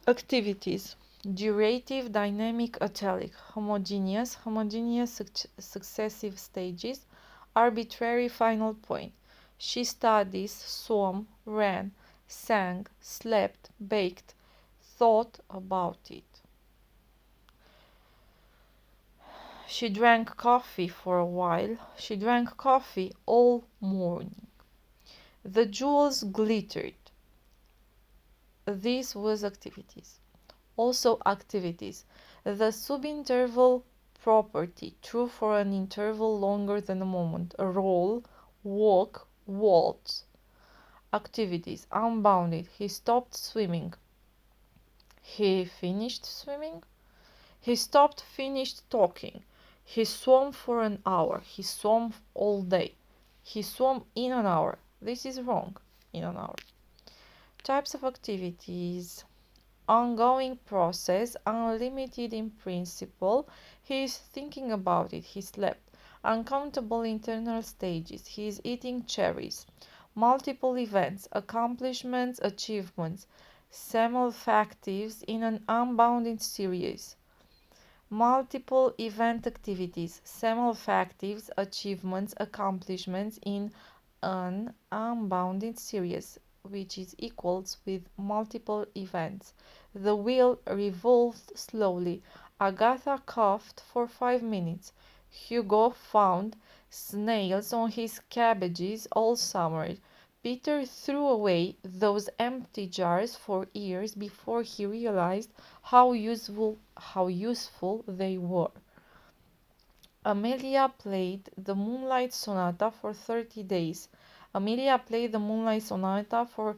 Activities. Durative, dynamic, italic. Homogeneous, successive stages. Arbitrary, final point. She studies, swam, ran, sang, slept, baked, thought about it. She drank coffee for a while. She drank coffee all morning. The jewels glittered. This was activities. Also activities. The subinterval property, true for an interval longer than a moment. Roll, walk, waltz. Activities. Unbounded. He stopped swimming. He finished swimming. He stopped, finished talking. He swam for an hour. He swam all day. He swam in an hour. This is wrong. In an hour. Types of activities. Ongoing process, unlimited in principle. He is thinking about it. He slept. Uncountable internal stages. He is eating cherries. Multiple events, accomplishments, achievements. Simulfactives in an unbounded series. Multiple event activities, simulfactives, achievements, accomplishments in an unbounded series, which is equals with multiple events. The wheel revolved slowly. Agatha coughed for 5 minutes. Hugo found snails on his cabbages all summer. Peter threw away those empty jars for years before he realized how useful they were. Amelia played the Moonlight Sonata for 30 days. Amelia played the Moonlight Sonata for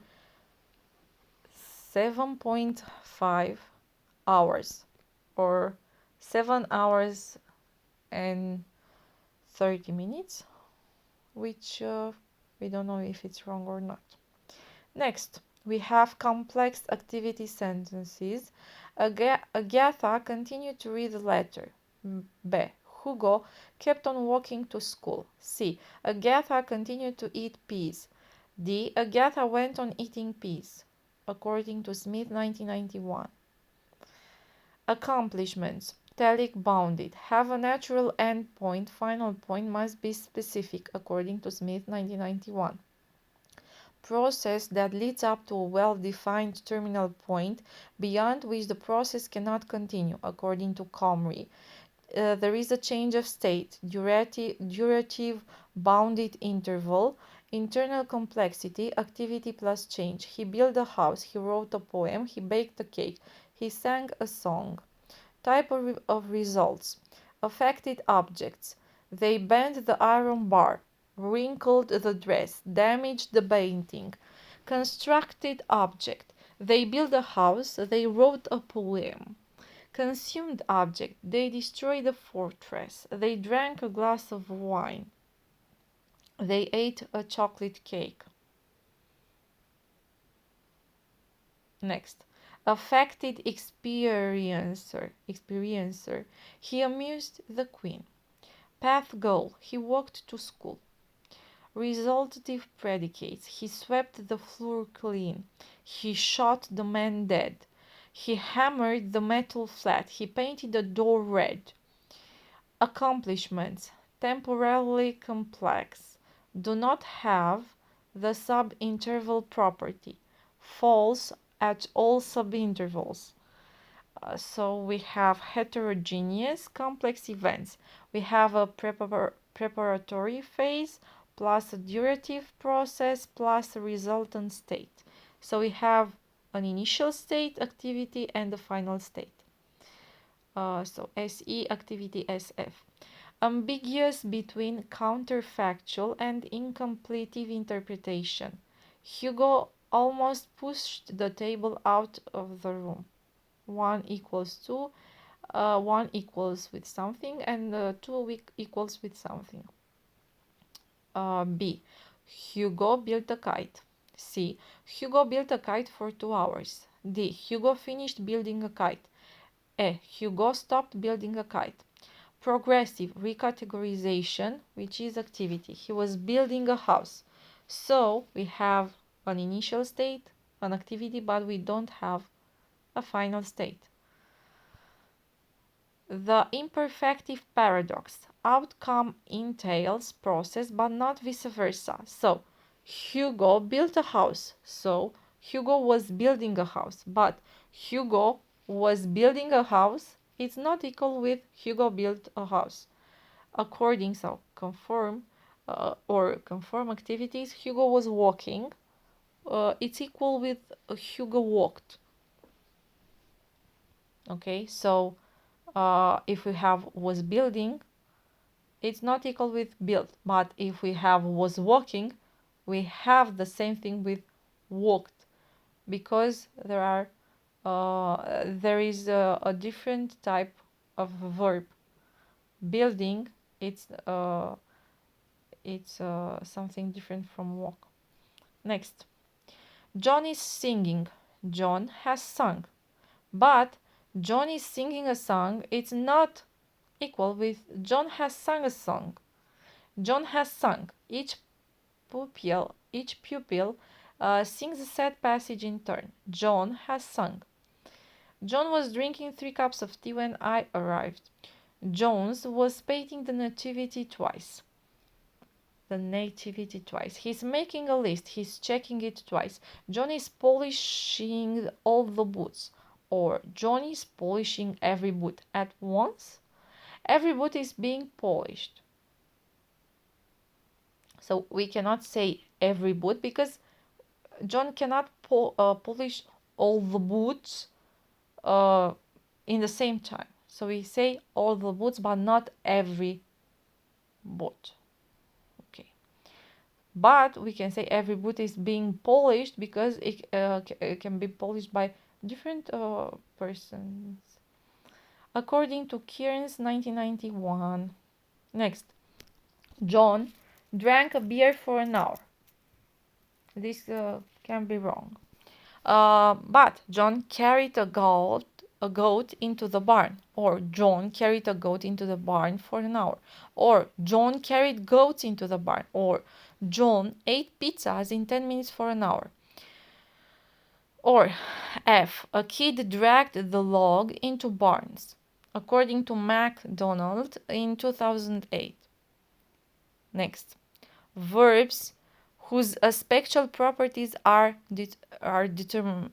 7.5 hours or 7 hours and 30 minutes, which we don't know if it's wrong or not. Next, we have complex activity sentences. Agatha continued to read the letter. B. Hugo kept on walking to school. C. Agatha continued to eat peas. D. Agatha went on eating peas, according to Smith, 1991. Accomplishments. Telic bounded. Have a natural end point. Final point must be specific, according to Smith, 1991. Process that leads up to a well-defined terminal point beyond which the process cannot continue, according to Comrie. There is a change of state, durative bounded interval, internal complexity, activity plus change. He built a house, he wrote a poem, he baked a cake, he sang a song. Type of results. Affected objects. They bent the iron bar, wrinkled the dress, damaged the painting. Constructed object. They built a house, they wrote a poem. Consumed object. They destroyed a fortress. They drank a glass of wine. They ate a chocolate cake. Next. Affected experiencer. He amused the queen. Path goal. He walked to school. Resultative predicates. He swept the floor clean. He shot the man dead. He hammered the metal flat. He painted the door red. Accomplishments. Temporally complex. Do not have the subinterval property. False at all subintervals. So we have heterogeneous complex events. We have a preparatory phase plus a durative process plus a resultant state. So we have an initial state, activity, and the final state. So SE, activity, SF. Ambiguous between counterfactual and incompletive interpretation. Hugo almost pushed the table out of the room. 1 equals 2, 1 equals with something, and 2 equals with something. B. Hugo built a kite. C. Hugo built a kite for 2 hours. D. Hugo finished building a kite. E. Hugo stopped building a kite. Progressive recategorization, which is activity. He was building a house. So we have an initial state, an activity, but we don't have a final state. The imperfective paradox. Outcome entails process but not vice versa. So, Hugo built a house. So, Hugo was building a house. But Hugo was building a house. It's not equal with Hugo built a house. According, so conform or conform activities, Hugo was walking. It's equal with Hugo walked. Okay, so if we have was building, it's not equal with built. But if we have was walking, we have the same thing with walked, because there is a different type of verb. Building, it's something different from walk. Next, John is singing. John has sung. But John is singing a song. It's not equal with John has sung a song. John has sung. Each pupil sings a sad passage in turn. John has sung. John was drinking 3 cups of tea when I arrived. Jones was painting the nativity twice. He's making a list. He's checking it twice. John is polishing all the boots. Or John is polishing every boot at once. Every boot is being polished. So we cannot say every boot because John cannot polish all the boots in the same time. So we say all the boots, but not every boot. Okay. But we can say every boot is being polished because it can be polished by different persons. According to Kieran's 1991. Next. John drank a beer for an hour. This can be wrong. But John carried a goat into the barn. Or John carried a goat into the barn for an hour. Or John carried goats into the barn. Or John ate pizzas in 10 minutes for an hour. Or F. A kid dragged the log into barns. According to MacDonald in 2008. Next. Verbs whose spectral properties are determined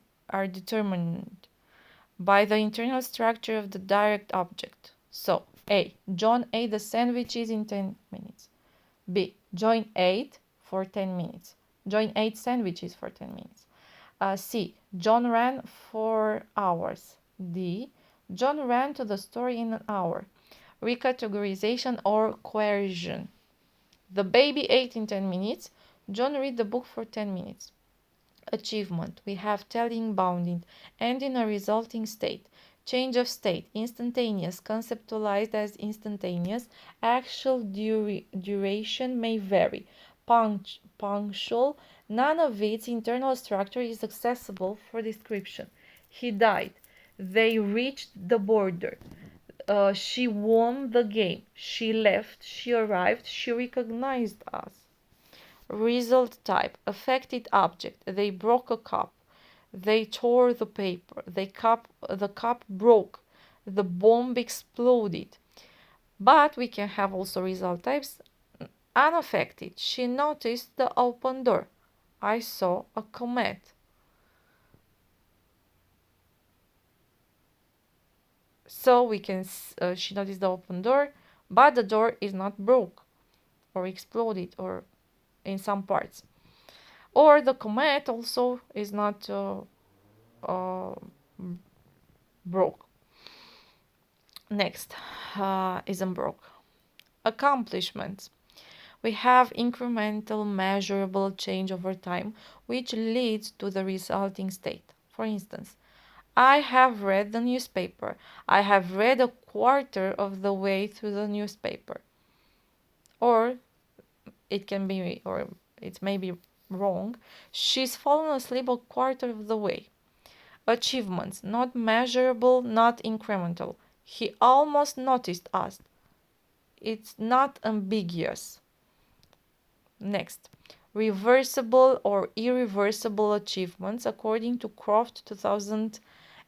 by the internal structure of the direct object. So, A. John ate the sandwiches in 10 minutes. B. John ate for 10 minutes. John ate sandwiches for 10 minutes. C. John ran for hours. D. John ran to the store in an hour. Recategorization or coercion. The baby ate in 10 minutes. John read the book for 10 minutes. Achievement. We have telling bounding and in a resulting state. Change of state. Instantaneous. Conceptualized as instantaneous. Actual duration may vary. Punctual. None of its internal structure is accessible for description. He died. They reached the border. She won the game. She left. She arrived. She recognized us. Result type. Affected object. They broke a cup. They tore the paper. The cup broke. The bomb exploded. But we can have also result types. Unaffected. She noticed the open door. I saw a comet. So we can, she noticed the open door, but the door is not broke or exploded or in some parts. Or the comet also is not broke. Next, isn't broke. Accomplishments. We have incremental measurable change over time, which leads to the resulting state. For instance, I have read the newspaper. I have read a quarter of the way through the newspaper. Or it can be, or it may be wrong. She's fallen asleep a quarter of the way. Achievements, not measurable, not incremental. He almost noticed us. It's not ambiguous. Next, reversible or irreversible achievements according to Croft 2008.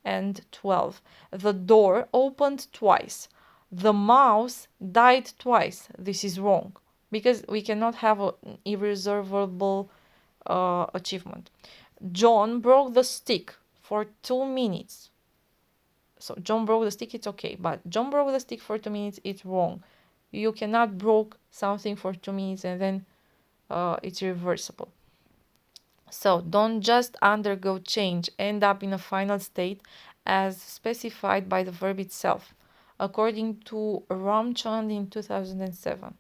and 12. The door opened twice. The mouse died twice. This is wrong because we cannot have an irreversible achievement. John broke the stick for 2 minutes. So John broke the stick, it's okay, but John broke the stick for 2 minutes, it's wrong. You cannot broke something for 2 minutes and then it's reversible. So don't just undergo change, end up in a final state as specified by the verb itself, according to Ramchand in 2007.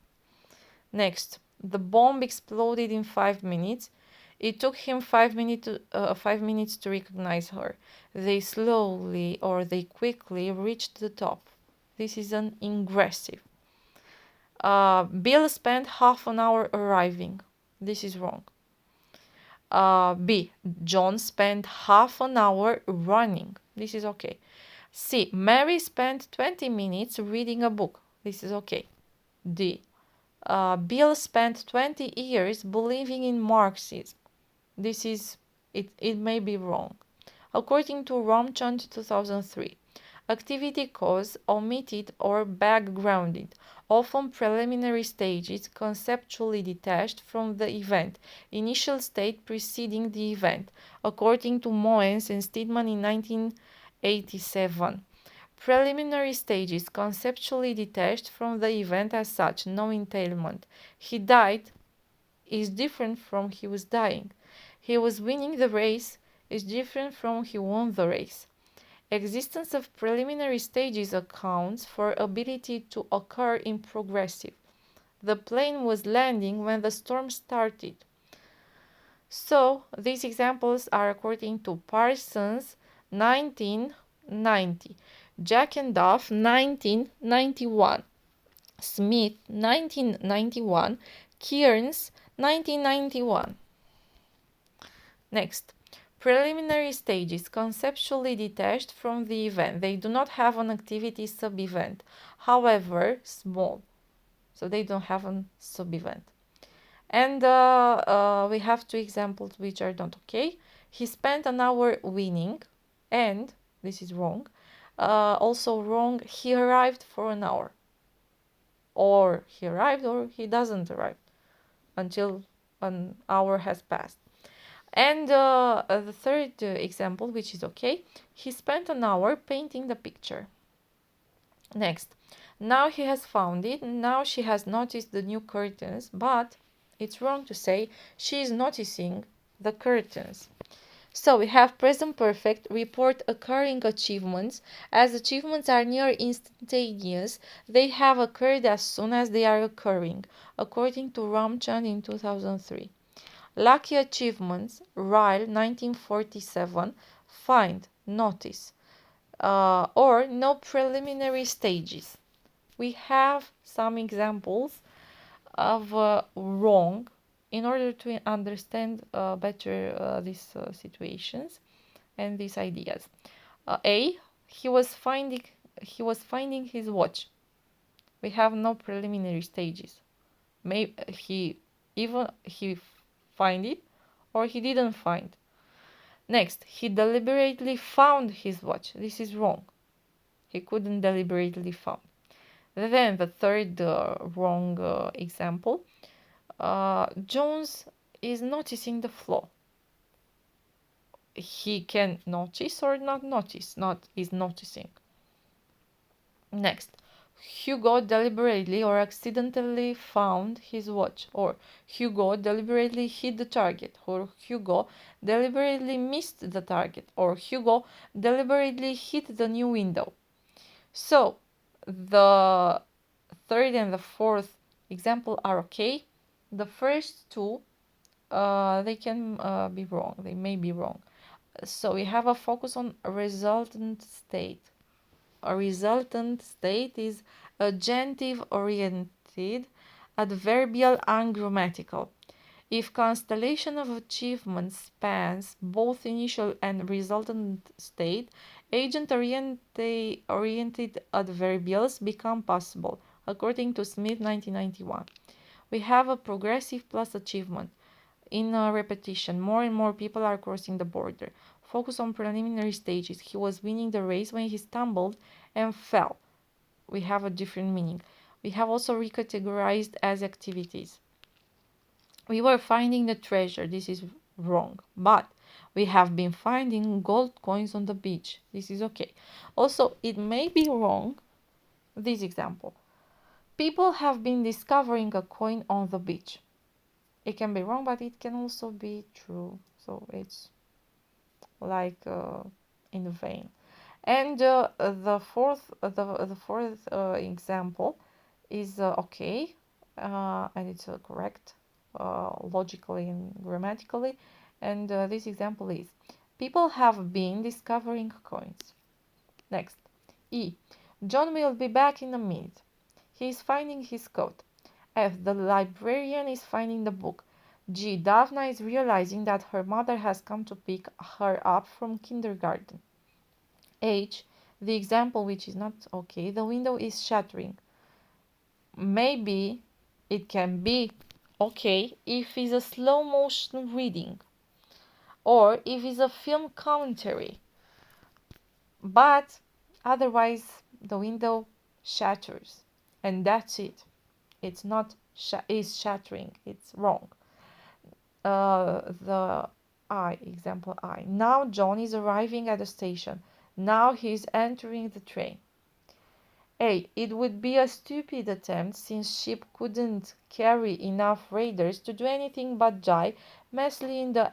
Next, the bomb exploded in 5 minutes. It took him 5 minutes to recognize her. They slowly or they quickly reached the top. This is an ingressive. Bill spent half an hour arriving. This is wrong. B. John spent half an hour running. This is okay. C. Mary spent 20 minutes reading a book. This is okay. D. Bill spent 20 years believing in Marxism. This is, it may be wrong. According to Ramchand 2003, activity cause omitted or backgrounded, often preliminary stages conceptually detached from the event, initial state preceding the event, according to Moens and Steedman in 1987. Preliminary stages conceptually detached from the event as such, no entailment. He died is different from he was dying. He was winning the race is different from he won the race. Existence of preliminary stages accounts for ability to occur in progressive. The plane was landing when the storm started. So these examples are according to Parsons 1990, Jack and Duff 1991, Smith 1991, Kearns 1991. Next, preliminary stages conceptually detached from the event. They do not have an activity sub-event, however small. So they don't have a sub-event. And we have 2 examples which are not okay. He spent an hour winning, and this is wrong. Also wrong, he arrived for an hour. Or he arrived or he doesn't arrive until an hour has passed. And the third example, which is okay, he spent an hour painting the picture. Next, now he has found it, now she has noticed the new curtains, but it's wrong to say she is noticing the curtains. So we have present perfect, report occurring achievements. As achievements are near instantaneous, they have occurred as soon as they are occurring, according to Ramchand in 2003. Lucky achievements, Ryle 1947, find, notice, or no preliminary stages. We have some examples of wrong in order to understand better these situations and these ideas. A, he was finding his watch. We have no preliminary stages. Maybe he find it or he didn't find. Next, he deliberately found his watch. This is wrong. He couldn't deliberately found. Then the third wrong example. Jones is noticing the flaw. He can notice or not notice, not is noticing. Next, Hugo deliberately or accidentally found his watch, or Hugo deliberately hit the target, or Hugo deliberately missed the target, or Hugo deliberately hit the new window. So the third and the fourth example are okay. The first 2 they can be wrong, they may be wrong. So we have a focus on resultant state. A resultant state is agentive-oriented, adverbial, ungrammatical. If constellation of achievements spans both initial and resultant state, agent-oriented adverbials become possible, according to Smith 1991. We have a progressive plus achievement. In repetition, more and more people are crossing the border. focus on preliminary stages. He was winning the race when he stumbled and fell. We have a different meaning. We have also recategorized as activities. We were finding the treasure. This is wrong. But we have been finding gold coins on the beach. This is okay. Also, it may be wrong. This example. People have been discovering a coin on the beach. It can be wrong, but it can also be true. So it's like in vain. And the fourth example is okay, and it's correct logically and grammatically. And this example is: people have been discovering coins. Next, E. John will be back in a minute. He is finding his coat. F. The librarian is finding the book. G. Daphne is realizing that her mother has come to pick her up from kindergarten. H. The example which is not okay. The window is shattering. Maybe it can be okay if it's a slow motion reading or if it's a film commentary. But otherwise the window shatters and that's it. It's not is shattering. It's wrong. The example I. Now John is arriving at the station. Now he is entering the train. A. It would be a stupid attempt since ship couldn't carry enough raiders to do anything but die messily in the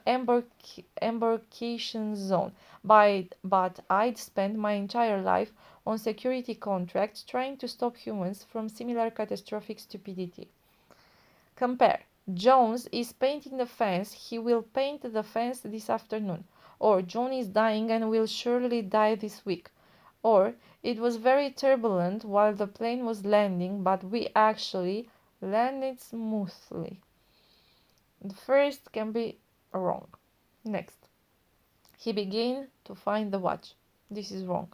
embarkation zone. But I'd spend my entire life on security contracts trying to stop humans from similar catastrophic stupidity. Compare. Jones is painting the fence. He will paint the fence this afternoon. Or John is dying and will surely die this week. Or it was very turbulent while the plane was landing, but we actually landed smoothly. The first can be wrong. Next. He began to find the watch. This is wrong.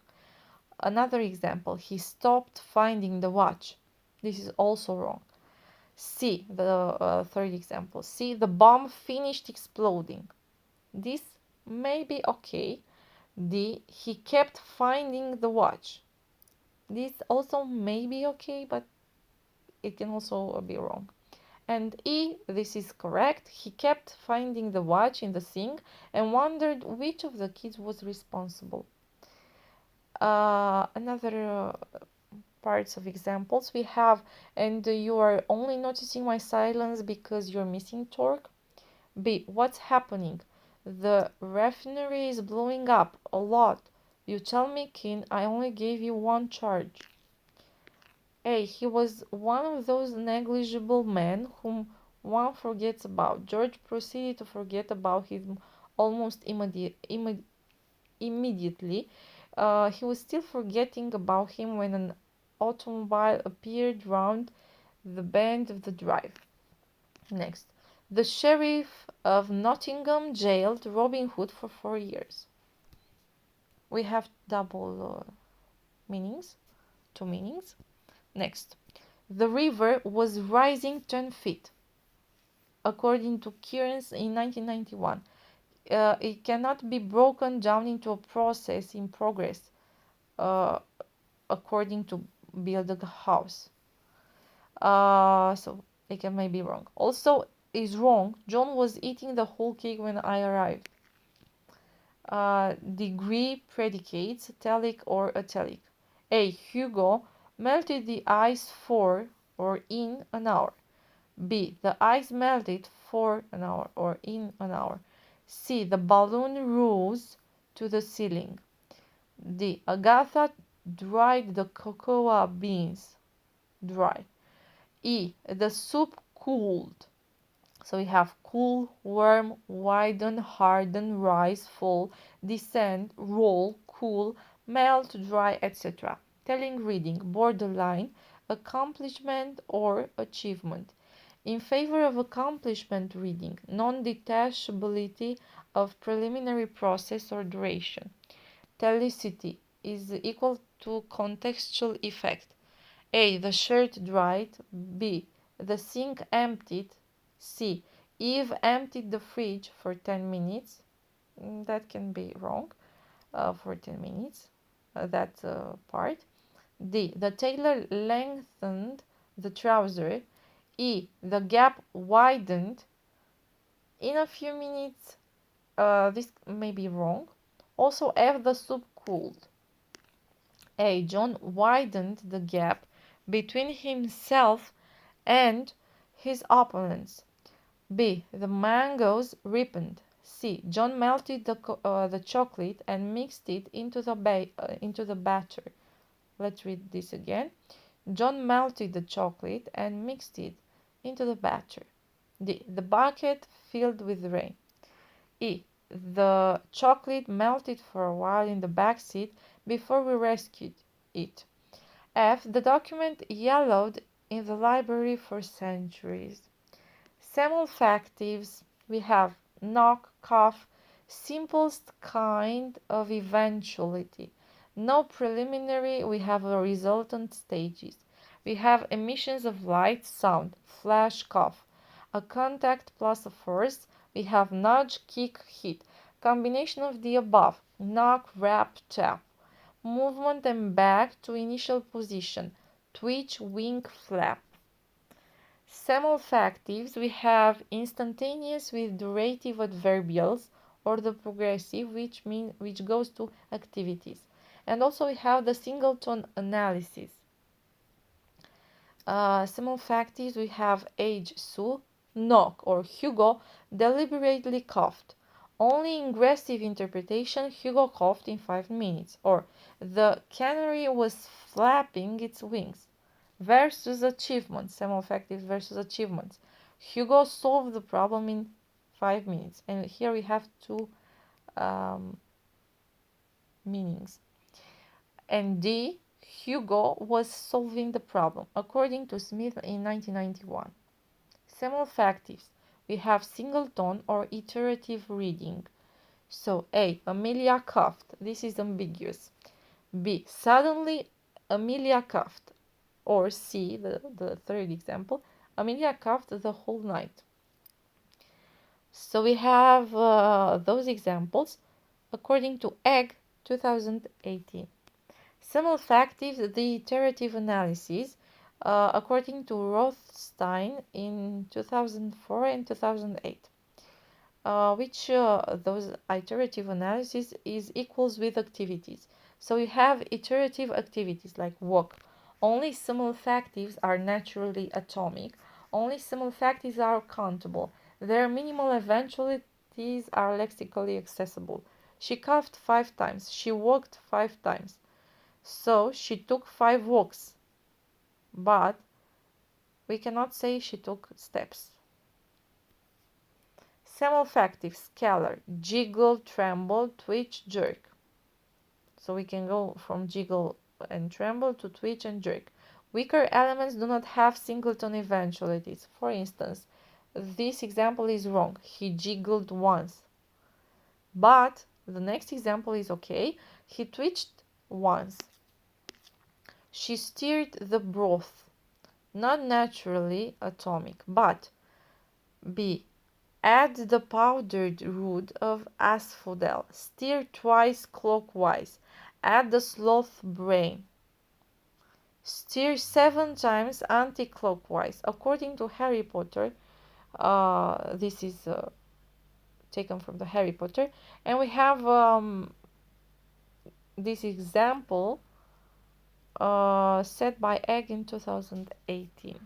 Another example. He stopped finding the watch. This is also wrong. C, the third example. C, the bomb finished exploding. This may be okay. D, he kept finding the watch. This also may be okay, but it can also be wrong. And E, this is correct. He kept finding the watch in the sink and wondered which of the kids was responsible. Another parts of examples we have, and you are only noticing my silence because you're missing torque. B. What's happening? The refinery is blowing up a lot. You tell me, Ken, I only gave you one charge. A. He was one of those negligible men whom one forgets about. George proceeded to forget about him almost immediately. He was still forgetting about him when an automobile appeared round the bend of the drive. Next, the sheriff of Nottingham jailed Robin Hood for 4 years. We have double meanings, two meanings. Next, the river was rising 10 feet. According to Kearns in 1991, it cannot be broken down into a process in progress, according to build a house. So it may be wrong. Also, is wrong. John was eating the whole cake when I arrived. Degree predicates italic or italic. A. Hugo melted the ice for or in an hour. B. The ice melted for an hour or in an hour. C. The balloon rose to the ceiling. D. Agatha dried the cocoa beans. Dry. E. The soup cooled. So we have cool, warm, widen, harden, rise, fall, descend, roll, cool, melt, dry, etc. Telling reading, borderline, accomplishment or achievement. In favor of accomplishment reading, non-detachability of preliminary process or duration. Telicity is equal to contextual effect. A. The shirt dried. B. The sink emptied. C. Eve emptied the fridge for 10 minutes. that can be wrong for 10 minutes, that part. D, the tailor lengthened the trouser. E, the gap widened in a few minutes. This may be wrong. Also, F, the soup cooled. A, John widened the gap between himself and his opponents. B, the mangoes ripened. C, John melted the chocolate and mixed it into the batter. Let's read this again. John melted the chocolate and mixed it into the batter. D, the bucket filled with rain. E, the chocolate melted for a while in the back seat before we rescued it. F, the document yellowed in the library for centuries. Semulfactives, we have knock, cough, simplest kind of eventuality. No preliminary, we have a resultant stages. We have emissions of light, sound, flash, cough. A contact plus a force, we have nudge, kick, hit. Combination of the above, knock, rap, tap. Movement and back to initial position, twitch, wink, flap. Semulfactives, we have instantaneous with durative adverbials or the progressive, which goes to activities. And also we have the singleton analysis. Semulfactives, we have age, Sue, knock, or Hugo deliberately coughed. Only ingressive interpretation, Hugo coughed in 5 minutes, or the canary was flapping its wings. Versus achievements, semulfactives versus achievements. Hugo solved the problem in 5 minutes, and here we have two meanings. And D, Hugo was solving the problem, according to Smith in 1991. Semulfactives, we have singleton or iterative reading. So A, Amelia coughed. This is ambiguous. B, suddenly Amelia coughed. Or C, the third example, Amelia coughed the whole night. So we have those examples according to Egg 2018. Semulfactives, the iterative analysis, according to Rothstein in 2004 and 2008. Which those iterative analysis is equals with activities. So you have iterative activities like walk. Only semulfactives are naturally atomic. Only semulfactives are countable. Their minimal eventualities are lexically accessible. She coughed 5 times. She walked 5 times. So she took 5 walks. But we cannot say she took steps. Semulfactive, scalar, jiggle, tremble, twitch, jerk. So we can go from jiggle and tremble to twitch and jerk. Weaker elements do not have singleton eventualities. For instance, this example is wrong. He jiggled once. But the next example is okay. He twitched once. She stirred the broth. Not naturally atomic, but B. Add the powdered root of asphodel. Stir twice clockwise. Add the sloth brain. Stir 7 times anti-clockwise. According to Harry Potter, this is taken from the Harry Potter. And we have this example set by Egg in 2018.